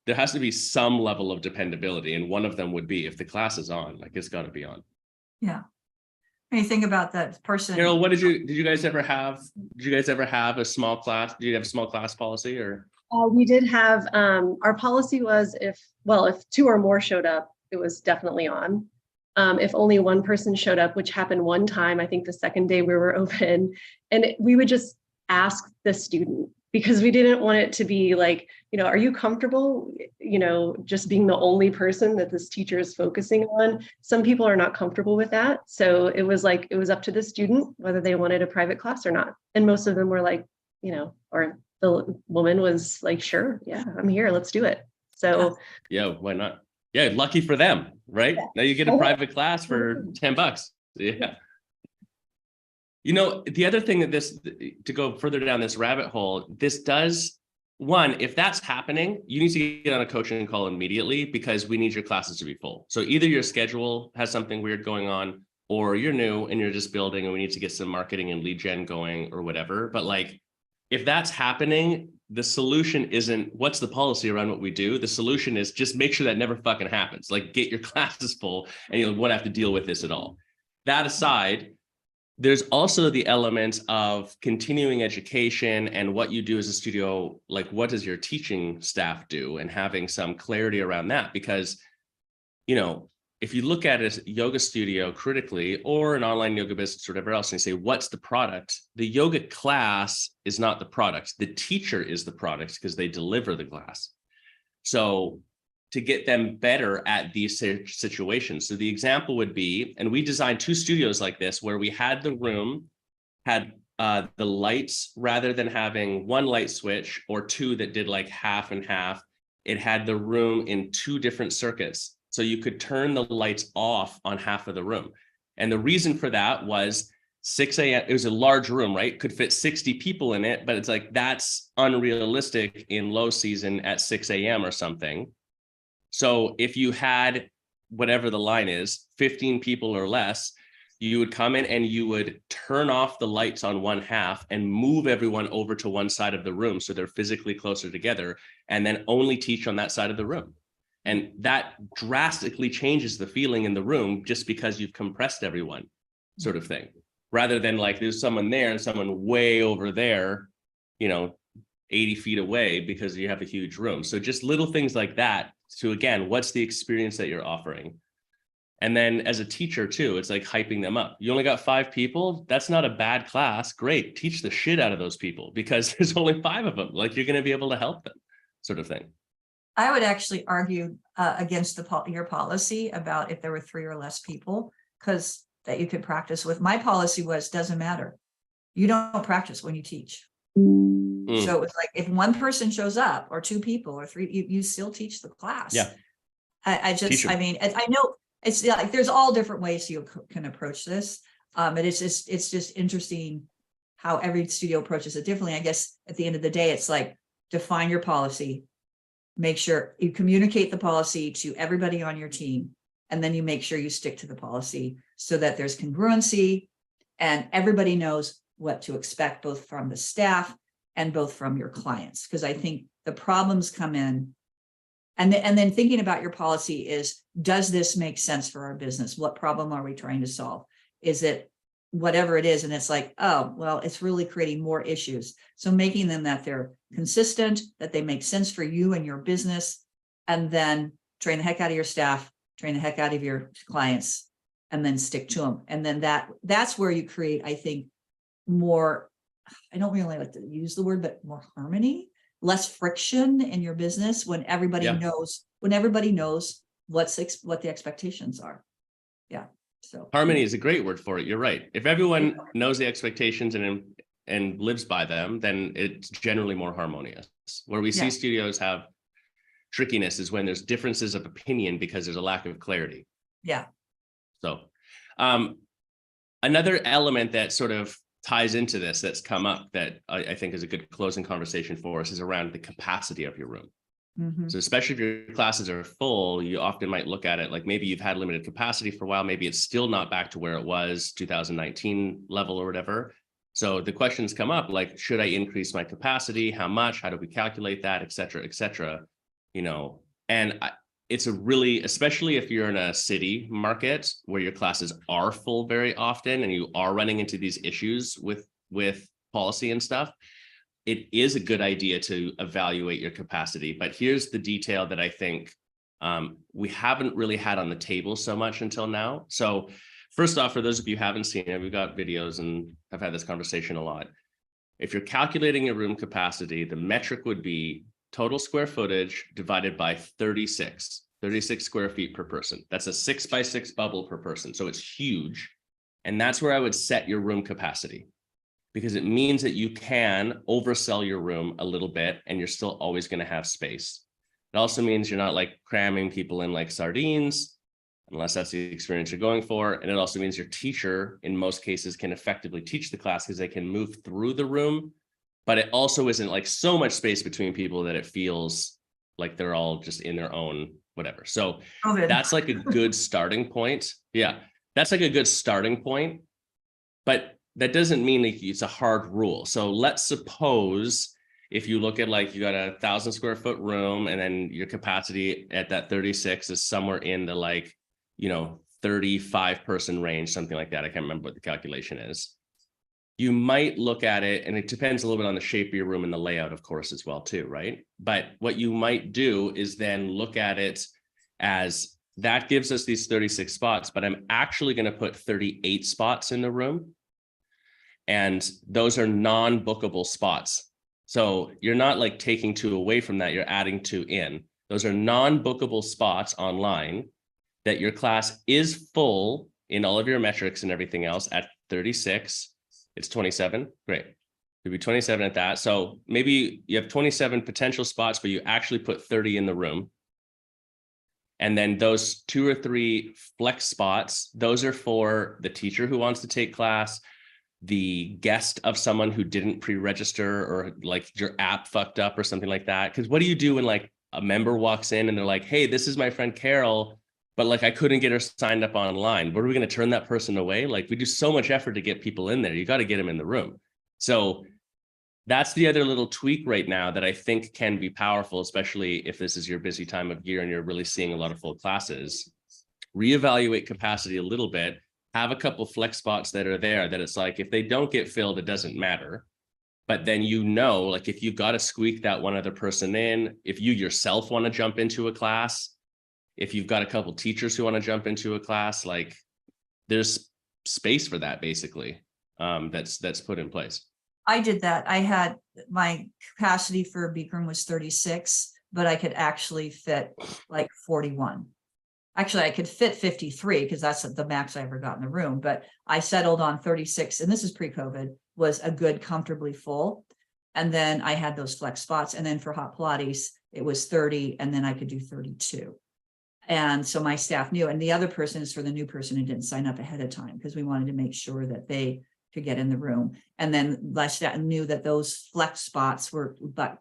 there has to be some level of dependability. And one of them would be if the class is on, like it's got to be on. Yeah. When you think about that person. Carol, did you guys ever have a small class? Did you have a small class policy or? We did have, our policy was if 2 or more showed up, it was definitely on. If only one person showed up, which happened one time, I think the second day we were open, and we would just ask the student, because we didn't want it to be like, are you comfortable, just being the only person that this teacher is focusing on? Some people are not comfortable with that. So it was up to the student whether they wanted a private class or not. And most of them were like, or the woman was like, sure, yeah, I'm here, let's do it. So yeah, why not? Yeah, lucky for them, right? Yeah. Now you get a private class for $10. Yeah. The other thing to go further down this rabbit hole, this does, one, if that's happening, you need to get on a coaching call immediately, because we need your classes to be full. So either your schedule has something weird going on, or you're new and you're just building and we need to get some marketing and lead gen going or whatever. But like, if that's happening, the solution isn't what's the policy around what we do. The solution is just make sure that never fucking happens. Like, get your classes full and you won't have to deal with this at all. That aside, there's also the element of continuing education and what you do as a studio, like what does your teaching staff do, and having some clarity around that. Because, if you look at a yoga studio critically, or an online yoga business or whatever else, and you say, what's the product? The yoga class is not the product. The teacher is the product, because they deliver the class. So to get them better at these situations. So the example would be, and we designed 2 studios like this, where we had the room, had the lights, rather than having 1 light switch or 2 that did like half and half, it had the room in 2 different circuits. So you could turn the lights off on half of the room. And the reason for that was 6 a.m. It was a large room, right? Could fit 60 people in it, but it's like, that's unrealistic in low season at 6 a.m. or something. So if you had, whatever the line is, 15 people or less, you would come in and you would turn off the lights on one half and move everyone over to one side of the room, so they're physically closer together, and then only teach on that side of the room. And that drastically changes the feeling in the room, just because you've compressed everyone, sort of thing. Rather than like there's someone there and someone way over there, 80 feet away, because you have a huge room. So just little things like that. So again, what's the experience that you're offering? And then as a teacher too, it's like hyping them up. You only got 5 people. That's not a bad class. Great. Teach the shit out of those people, because there's only 5 of them. Like, you're going to be able to help them, sort of thing. I would actually argue against your policy about if there were 3 or less people, because that you could practice with. My policy was, doesn't matter. You don't practice when you teach. So it was like, if 1 person shows up, or 2 people or 3, you still teach the class. Yeah. I know it's like, there's all different ways you can approach this. But it's just interesting how every studio approaches it differently. I guess at the end of the day, it's like, define your policy, make sure you communicate the policy to everybody on your team, and then you make sure you stick to the policy so that there's congruency and everybody knows what to expect, both from the staff and both from your clients. Because I think the problems come in, and then thinking about your policy is, does this make sense for our business? What problem are we trying to solve? Is it whatever it is. And it's like, oh, well, it's really creating more issues. So making them that they're consistent, that they make sense for you and your business, and then train the heck out of your staff, train the heck out of your clients, and then stick to them. And then that's where you create, I think, more, I don't really like to use the word, but more harmony, less friction in your business when everybody knows, what the expectations are. Yeah. So harmony is a great word for it. You're right. If everyone knows the expectations and lives by them, then it's generally more harmonious. Where we see studios have trickiness is when there's differences of opinion because there's a lack of clarity. Yeah. So another element that sort of ties into this that's come up that I think is a good closing conversation for us is around the capacity of your room. Mm-hmm. So especially if your classes are full, you often might look at it like maybe you've had limited capacity for a while, maybe it's still not back to where it was 2019 level or whatever. So the questions come up like, should I increase my capacity? How much? How do we calculate that? Et cetera, you know, and it's a really, especially if you're in a city market where your classes are full very often and you are running into these issues with policy and stuff, it is a good idea to evaluate your capacity. But here's the detail that I think we haven't really had on the table so much until now. So first off, for those of you who haven't seen it, we've got videos and I've had this conversation a lot. If you're calculating your room capacity, the metric would be total square footage divided by 36 square feet per person. That's a 6x6 bubble per person. So it's huge. And that's where I would set your room capacity, because it means that you can oversell your room a little bit and you're still always going to have space. It also means you're not like cramming people in like sardines, unless that's the experience you're going for. And it also means your teacher, in most cases, can effectively teach the class because they can move through the room. But it also isn't like so much space between people that it feels like they're all just in their own whatever. So that's like a good starting point. Yeah, that's like a good starting point. But that doesn't mean like it's a hard rule. So let's suppose if you look at like you got 1,000 square foot room and then your capacity at that 36 is somewhere in the like, you know, 35 person range, something like that. I can't remember what the calculation is. You might look at it, and it depends a little bit on the shape of your room and the layout, of course, as well, too, right? But what you might do is then look at it as that gives us these 36 spots, but I'm actually going to put 38 spots in the room. And those are non-bookable spots. So you're not like taking 2 away from that, you're adding 2 in. Those are non-bookable spots online that your class is full in all of your metrics and everything else at 36. It's 27. Great. It'd be 27 at that. So maybe you have 27 potential spots, but you actually put 30 in the room. And then those 2 or 3 flex spots, those are for the teacher who wants to take class, the guest of someone who didn't pre-register, or like your app fucked up or something like that. Because what do you do when like a member walks in and they're like, hey, this is my friend Carol, but like I couldn't get her signed up online. What are we going to turn that person away? Like we do so much effort to get people in there. You got to get them in the room. So that's the other little tweak right now that I think can be powerful, especially if this is your busy time of year and you're really seeing a lot of full classes. Reevaluate capacity a little bit. Have a couple flex spots that are there that it's like, if they don't get filled, it doesn't matter. But then, you know, like if you've got to squeak that one other person in, if you yourself want to jump into a class, if you've got a couple teachers who want to jump into a class, like there's space for that basically, that's put in place. I did that. I had my capacity for a Beak Room was 36, but I could actually fit like 41. Actually, I could fit 53 because that's the max I ever got in the room, but I settled on 36, and this is pre-COVID, was a good, comfortably full. And then I had those flex spots. And then for hot Pilates, it was 30, and then I could do 32. And so my staff knew, and the other person is for the new person who didn't sign up ahead of time, because we wanted to make sure that they could get in the room. And then my staff knew that those flex spots were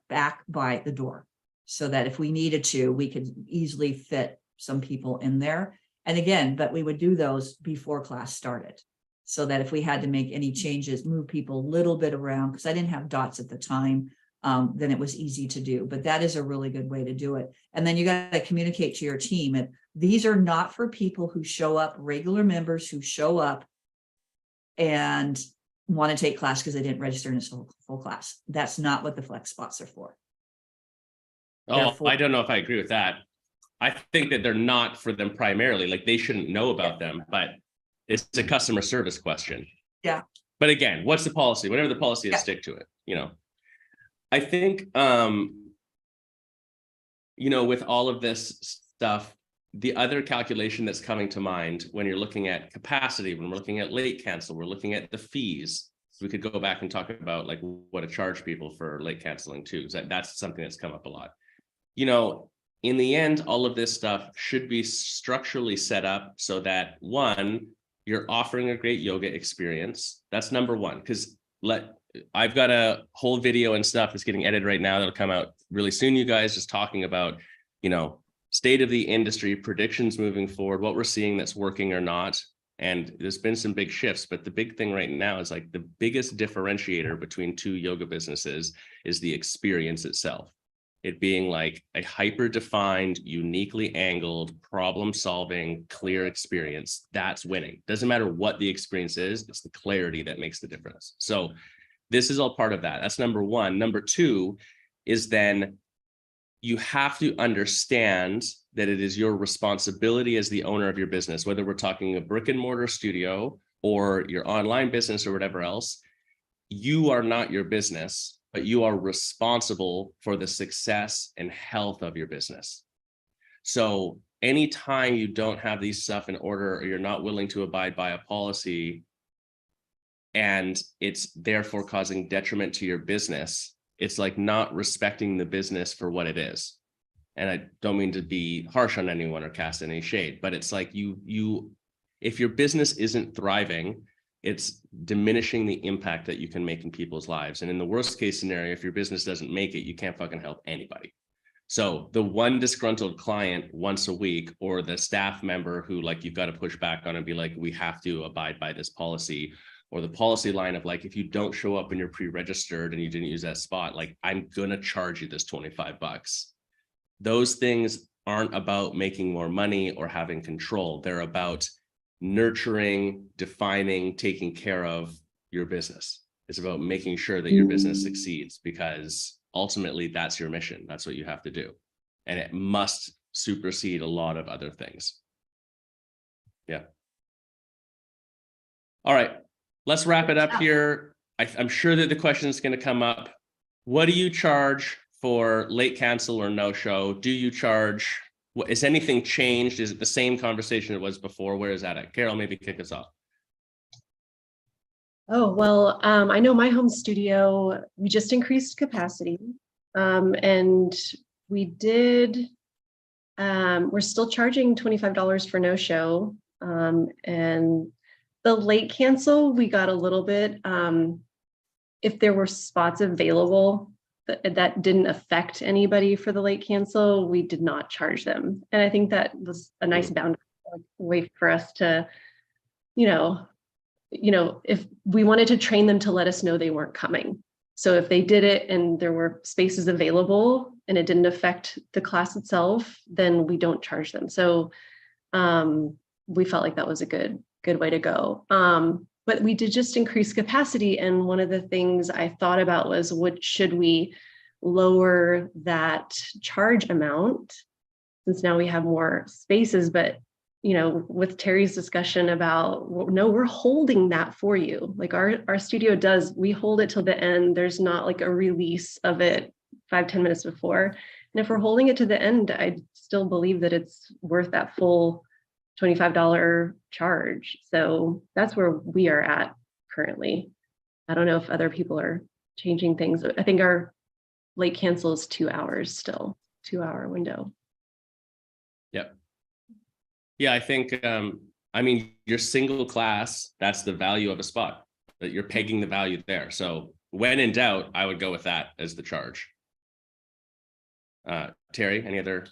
back by the door, so that if we needed to, we could easily fit some people in there. And again, but we would do those before class started, so that if we had to make any changes, move people a little bit around, because I didn't have dots at the time, then it was easy to do. But that is a really good way to do it. And then you got to communicate to your team. And these are not for people who show up, regular members who show up and want to take class because they didn't register in a full class. That's not what the flex spots are for. Oh, I don't know if I agree with that. I think that they're not for them primarily. Like, they shouldn't know about them, but it's a customer service question. Yeah. But again, what's the policy? Whatever the policy is, stick to it. I think, with all of this stuff, the other calculation that's coming to mind when you're looking at capacity, when we're looking at late cancel, we're looking at the fees. We could go back and talk about like what to charge people for late canceling too. That's something that's come up a lot. In the end, all of this stuff should be structurally set up so that, one, you're offering a great yoga experience. That's number one, because I've got a whole video and stuff that's getting edited right now that'll come out really soon, you guys, just talking about, state of the industry, predictions moving forward, what we're seeing that's working or not. And there's been some big shifts, but the big thing right now is like the biggest differentiator between two yoga businesses is the experience itself. It being like a hyper-defined, uniquely angled, problem-solving, clear experience. That's winning. Doesn't matter what the experience is, it's the clarity that makes the difference. So this is all part of that. That's number one. Number two is then you have to understand that it is your responsibility as the owner of your business, whether we're talking a brick and mortar studio or your online business or whatever else. You are not your business, but you are responsible for the success and health of your business. So anytime you don't have these stuff in order, or you're not willing to abide by a policy, and it's therefore causing detriment to your business, it's like not respecting the business for what it is. And I don't mean to be harsh on anyone or cast any shade, but it's like if your business isn't thriving, it's diminishing the impact that you can make in people's lives. And in the worst case scenario, if your business doesn't make it, you can't fucking help anybody. So the one disgruntled client once a week, or the staff member who like you've got to push back on and be like, we have to abide by this policy, or the policy line of like, if you don't show up and you're pre-registered and you didn't use that spot, like I'm gonna charge you this $25. Those things aren't about making more money or having control. They're about nurturing, defining, taking care of your business. It's about making sure that your business succeeds, because ultimately that's your mission. That's what you have to do. And it must supersede a lot of other things. Yeah. All right, let's wrap it up here. I'm sure that the question is going to come up. What do you charge for late cancel or no show? Do you charge? Is anything changed? Is it the same conversation it was before? Where is that at? Carol, maybe kick us off. Oh, well, I know my home studio, we just increased capacity, and we did, we're still charging $25 for no show, and the late cancel, we got a little bit, if there were spots available that didn't affect anybody for the late cancel, we did not charge them. And I think that was a nice boundary, way for us to, if we wanted to train them to let us know they weren't coming. So if they did it and there were spaces available and it didn't affect the class itself, then we don't charge them. So we felt like that was a good way to go. But we did just increase capacity. And one of the things I thought about was, should we lower that charge amount, since now we have more spaces? But with Terry's discussion about, no, we're holding that for you. Like our studio does, we hold it till the end. There's not like a release of it 5-10 minutes before. And if we're holding it to the end, I still believe that it's worth that full $25 charge. So that's where we are at currently. I don't know if other people are changing things. I think our late cancel is 2 hours still, 2-hour window. Yep. Yeah, I think, your single class, that's the value of a spot, that you're pegging the value there. So when in doubt, I would go with that as the charge. Terry, any other?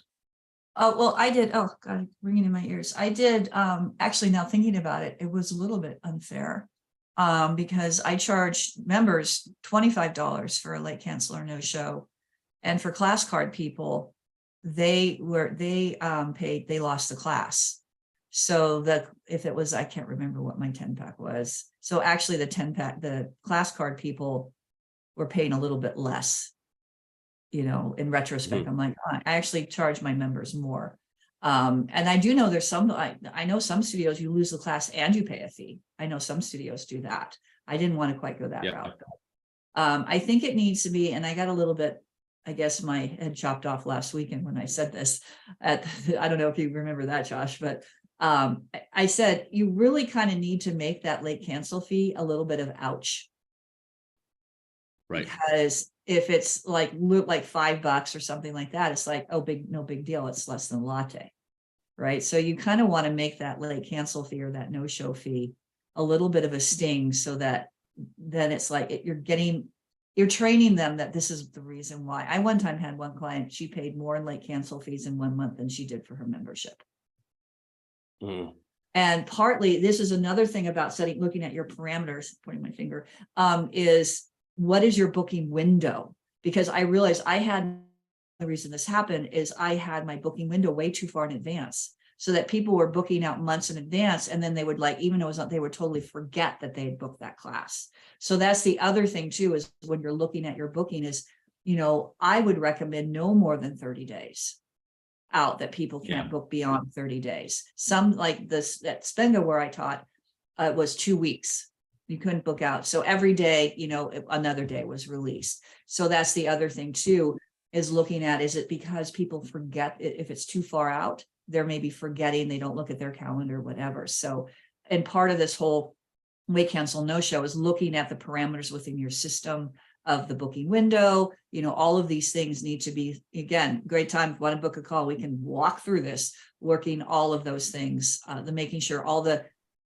Oh, well, I did. Oh, God, ringing in my ears. I did. Actually, now thinking about it, it was a little bit unfair because I charged members $25 for a late cancel or no show. And for class card people, they lost the class. So that if it was, I can't remember what my 10-pack was. So actually the 10-pack, the class card people were paying a little bit less. You know, in retrospect, I'm like, oh, I actually charge my members more. And I do know there's some, I know some studios, you lose the class and you pay a fee. I know some studios do that. I didn't want to quite go that route. I think it needs to be, and I got a little bit, I guess my head chopped off last weekend when I said this I don't know if you remember that, Josh, but I said, you really kind of need to make that late cancel fee a little bit of ouch. Right. Because if it's like $5 or something like that, it's like, oh, no big deal. It's less than a latte. Right. So you kind of want to make that late cancel fee or that no-show fee a little bit of a sting, so that then it's like you're training them that this is the reason why. I one time had one client, she paid more in late cancel fees in 1 month than she did for her membership. And partly, this is another thing about looking at your parameters, pointing my finger, is what is your booking window? Because I realized the reason this happened is I had my booking window way too far in advance, so that people were booking out months in advance. And then they would even though it was not, they would totally forget that they had booked that class. So that's the other thing too, is when you're looking at your booking is, you know, I would recommend no more than 30 days out, that people can't book beyond 30 days. Some like this at Spenga where I taught, it was 2 weeks. You couldn't book out. So every day, you know, another day was released. So that's the other thing too, is looking at, is it because people forget if it's too far out, they're maybe forgetting, they don't look at their calendar, whatever. So, and part of this whole late cancel no show is looking at the parameters within your system of the booking window. You know, all of these things need to be, again, great time. If you want to book a call, we can walk through this, working all of those things, making sure all the,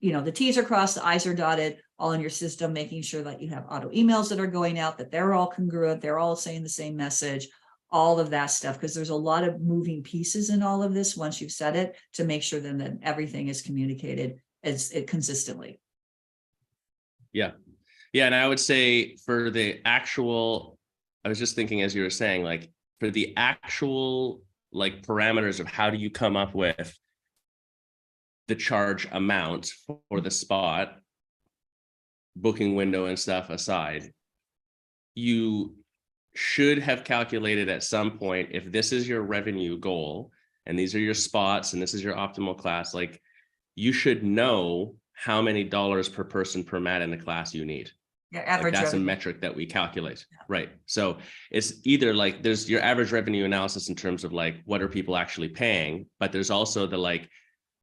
you know, the T's are crossed, the I's are dotted, all in your system, making sure that you have auto emails that are going out, that they're all congruent, they're all saying the same message, all of that stuff, because there's a lot of moving pieces in all of this once you've said it, to make sure then that everything is communicated consistently. Yeah. Yeah. And I would say for the actual, I was just thinking as you were saying, like for the actual like parameters of how do you come up with the charge amount for the spot, booking window and stuff aside, you should have calculated at some point, if this is your revenue goal and these are your spots and this is your optimal class, like you should know how many dollars per person per mat in the class you need. Yeah, average like that's revenue. A metric that we calculate. Yeah. Right. So it's either like there's your average revenue analysis in terms of like what are people actually paying, but there's also the like,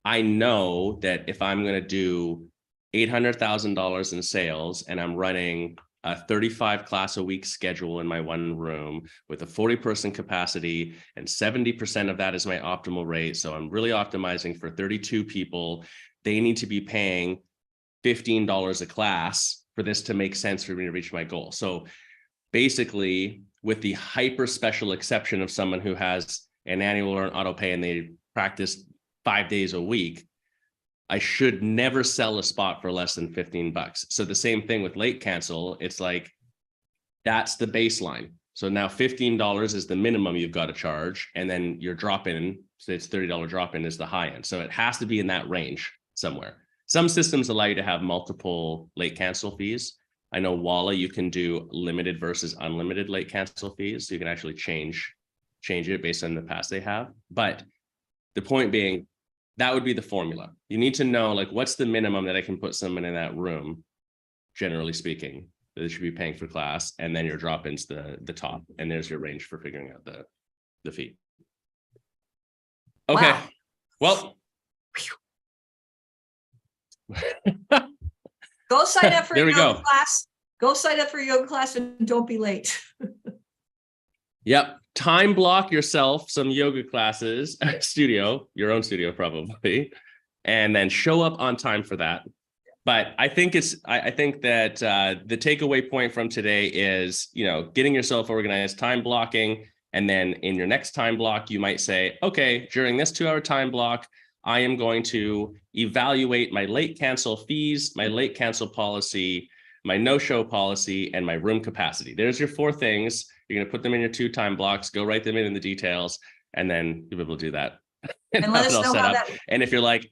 I know that if I'm going to do $800,000 in sales and I'm running a 35 class a week schedule in my one room with a 40-person capacity, and 70% of that is my optimal rate. So I'm really optimizing for 32 people. They need to be paying $15 a class for this to make sense for me to reach my goal. So basically, with the hyper special exception of someone who has an annual or an auto pay and they practice 5 days a week, I should never sell a spot for less than $15. So the same thing with late cancel. It's like, that's the baseline. So now $15 is the minimum you've got to charge. And then your drop-in, so it's $30 drop-in is the high end. So it has to be in that range somewhere. Some systems allow you to have multiple late cancel fees. I know Walla, you can do limited versus unlimited late cancel fees. So you can actually change it based on the pass they have. But the point being, that would be the formula. You need to know, like, what's the minimum that I can put someone in that room, generally speaking, that they should be paying for class, and then your drop-in's the top, and there's your range for figuring out the fee. Okay, Wow. well. Go sign up for there we yoga go. class. Go sign up for yoga class and don't be late. Yep. Time block yourself some yoga classes, your own studio probably, and then show up on time for that. But I think I think that the takeaway point from today is, getting yourself organized, time blocking, and then in your next time block, you might say, okay, during this 2-hour time block, I am going to evaluate my late cancel fees, my late cancel policy, my no-show policy, and my room capacity. There's your 4 things. You're going to put them in your 2 time blocks, go write them in the details, and then you'll be able to do that. And let us know how that. And if you're like,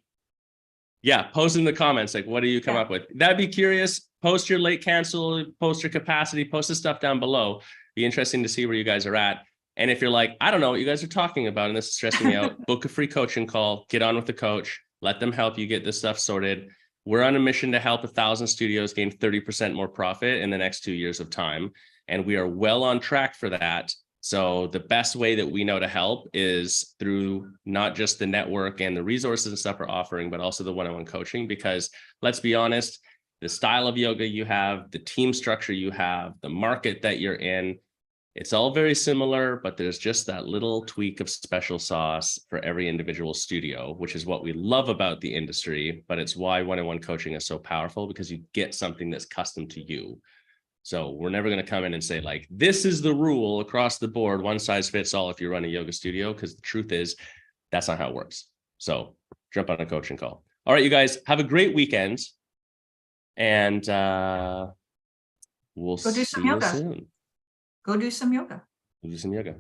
Yeah, post in the comments, like, what do you come Yeah. up with? That'd be curious. Post your late cancel, post your capacity, post the stuff down below. Be interesting to see where you guys are at. And if you're like, I don't know what you guys are talking about, and this is stressing me out, book a free coaching call, get on with the coach, let them help you get this stuff sorted. We're on a mission to help 1,000 studios gain 30% more profit in the next 2 years of time. And we are well on track for that. So the best way that we know to help is through not just the network and the resources and stuff we're offering, but also the one-on-one coaching, because let's be honest, the style of yoga you have, the team structure you have, the market that you're in, it's all very similar, but there's just that little tweak of special sauce for every individual studio, which is what we love about the industry, but it's why one-on-one coaching is so powerful, because you get something that's custom to you. So we're never going to come in and say, like, this is the rule across the board, one size fits all if you run a yoga studio, because the truth is that's not how it works. So jump on a coaching call. All right, you guys, have a great weekend. And we'll Go do see some you yoga. soon. Go do some yoga. We'll do some yoga.